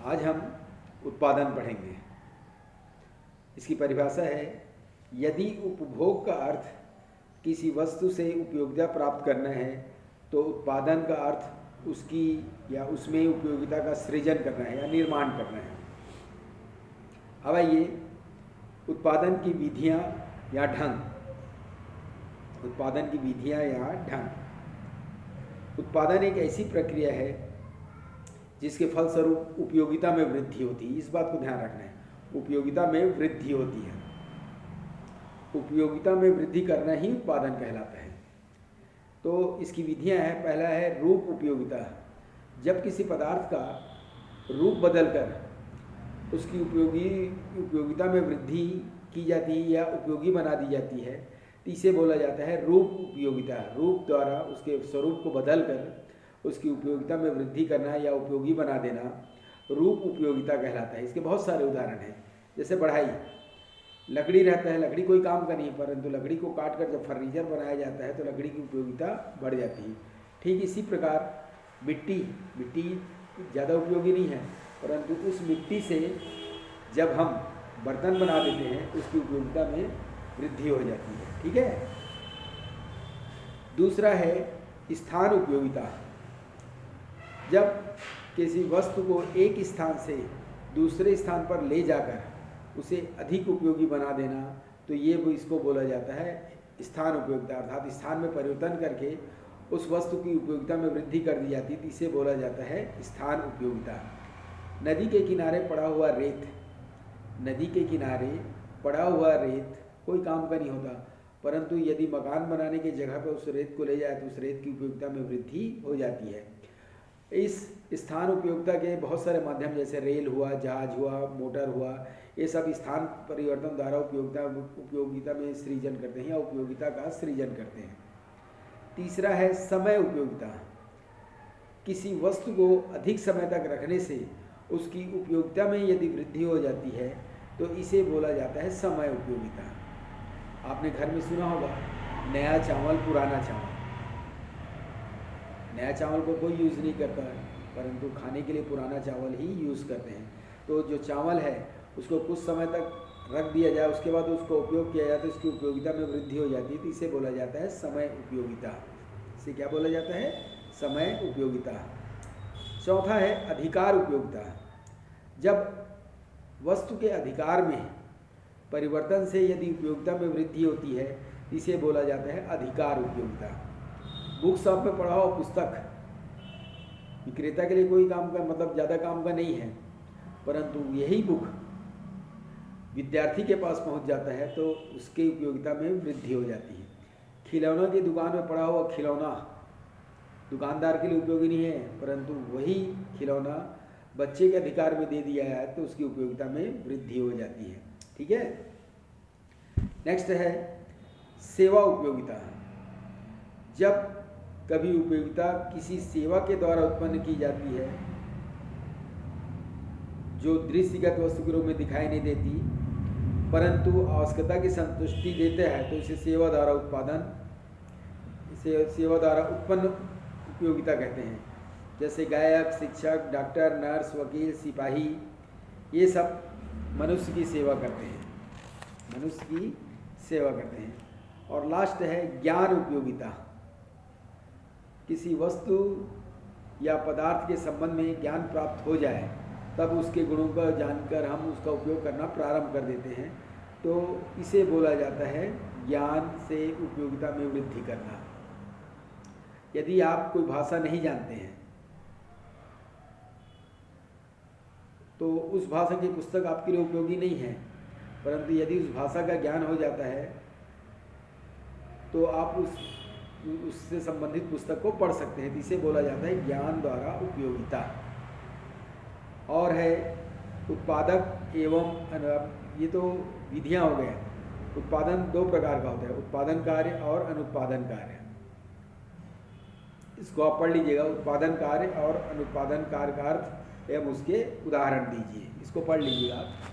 आज हम उत्पादन पढ़ेंगे। इसकी परिभाषा है, यदि उपभोग का अर्थ किसी वस्तु से उपयोगिता प्राप्त करना है तो उत्पादन का अर्थ उसकी या उसमें उपयोगिता का सृजन करना है या निर्माण करना है। अब आइए उत्पादन की विधियां या ढंग। उत्पादन की विधियां या ढंग। उत्पादन एक ऐसी प्रक्रिया है जिसके फलस्वरूप उपयोगिता में वृद्धि होती है। इस बात को ध्यान रखना है, उपयोगिता में वृद्धि होती है। उपयोगिता में वृद्धि करना ही उत्पादन कहलाता है। तो इसकी विधियां हैं। पहला है रूप उपयोगिता। जब किसी पदार्थ का रूप बदलकर उसकी उपयोगिता में वृद्धि की जाती है या उपयोगी बना दी जाती है तो इसे बोला जाता है रूप उपयोगिता। रूप द्वारा उसके स्वरूप को बदलकर उसकी उपयोगिता में वृद्धि करना या उपयोगी बना देना रूप उपयोगिता कहलाता है। इसके बहुत सारे उदाहरण हैं, जैसे बढ़ाई। लकड़ी रहता है, लकड़ी कोई काम का नहीं है, परंतु लकड़ी को काट कर जब फर्नीचर बनाया जाता है तो लकड़ी की उपयोगिता बढ़ जाती है। ठीक इसी प्रकार मिट्टी ज़्यादा उपयोगी नहीं है, परंतु उस मिट्टी से जब हम बर्तन बना देते हैं उसकी उपयोगिता में वृद्धि हो जाती है। ठीक है। दूसरा है स्थान उपयोगिता। जब किसी वस्तु को एक स्थान से दूसरे स्थान पर ले जाकर उसे अधिक उपयोगी बना देना तो ये वो इसको बोला जाता है स्थान उपयोगिता। अर्थात स्थान में परिवर्तन करके उस वस्तु की उपयोगिता में वृद्धि कर दी जाती है, इसे बोला जाता है स्थान उपयोगिता। नदी के किनारे पड़ा हुआ रेत। नदी के किनारे पड़ा हुआ रेत कोई काम का नहीं होता, परंतु यदि मकान बनाने की जगह पर उस रेत को ले जाए तो उस रेत की उपयोगिता में वृद्धि हो जाती है। इस स्थान उपयोगिता के बहुत सारे माध्यम, जैसे रेल हुआ, जहाज हुआ, मोटर हुआ, ये सब स्थान परिवर्तन द्वारा उपयोगिता में सृजन करते हैं या उपयोगिता का सृजन करते हैं। तीसरा है समय उपयोगिता। किसी वस्तु को अधिक समय तक रखने से उसकी उपयोगिता में यदि वृद्धि हो जाती है तो इसे बोला जाता है समय उपयोगिता। आपने घर में सुना होगा, नया चावल पुराना चावल। नया चावल को कोई यूज़ नहीं करता है, परंतु खाने के लिए पुराना चावल ही यूज़ करते हैं। तो जो चावल है उसको कुछ समय तक रख दिया जाए, उसके बाद उसको उपयोग किया जाए तो उसकी उपयोगिता में वृद्धि हो जाती है, तो इसे बोला जाता है समय उपयोगिता। इसे क्या बोला जाता है? समय उपयोगिता। चौथा है अधिकार उपयोगिता। जब वस्तु के अधिकार में परिवर्तन से यदि उपयोगिता में वृद्धि होती है इसे बोला जाता है अधिकार उपयोगिता। बुक शॉप में पढ़ा हुआ पुस्तक विक्रेता के लिए कोई काम का मतलब ज़्यादा काम का नहीं है, परंतु यही बुक विद्यार्थी के पास पहुंच जाता है तो उसकी उपयोगिता में वृद्धि हो जाती है। खिलौनों की दुकान में पड़ा हुआ खिलौना दुकानदार के लिए उपयोगी नहीं है, परंतु वही खिलौना बच्चे के अधिकार में दे दिया है तो उसकी उपयोगिता में वृद्धि हो जाती है। ठीक है। नेक्स्ट है सेवा उपयोगिता। जब कभी उपयोगिता किसी सेवा के द्वारा उत्पन्न की जाती है जो दृश्यगत वस्तु के रूप में दिखाई नहीं देती परंतु आवश्यकता की संतुष्टि देते हैं तो इसे सेवा द्वारा उत्पन्न उपयोगिता कहते हैं। जैसे गायक, शिक्षक, डॉक्टर, नर्स, वकील, सिपाही, ये सब मनुष्य की सेवा करते हैं, मनुष्य की सेवा करते हैं। और लास्ट है ज्ञान उपयोगिता। किसी वस्तु या पदार्थ के संबंध में ज्ञान प्राप्त हो जाए तब उसके गुणों का जानकर हम उसका उपयोग करना प्रारंभ कर देते हैं, तो इसे बोला जाता है ज्ञान से उपयोगिता में वृद्धि करना। यदि आप कोई भाषा नहीं जानते हैं तो उस भाषा की पुस्तक आपके लिए उपयोगी नहीं है, परंतु यदि उस भाषा का ज्ञान हो जाता है तो आप उससे संबंधित पुस्तक को पढ़ सकते हैं। इसे बोला जाता है ज्ञान द्वारा उपयोगिता। और है उत्पादक एवं ये तो विधियां हो गए। उत्पादन दो प्रकार का होता है, उत्पादन कार्य और अनुत्पादन कार्य। इसको आप पढ़ लीजिएगा, उत्पादन कार्य और अनुत्पादन कार्य का अर्थ एवं उसके उदाहरण दीजिए। इसको पढ़ लीजिएगा आप।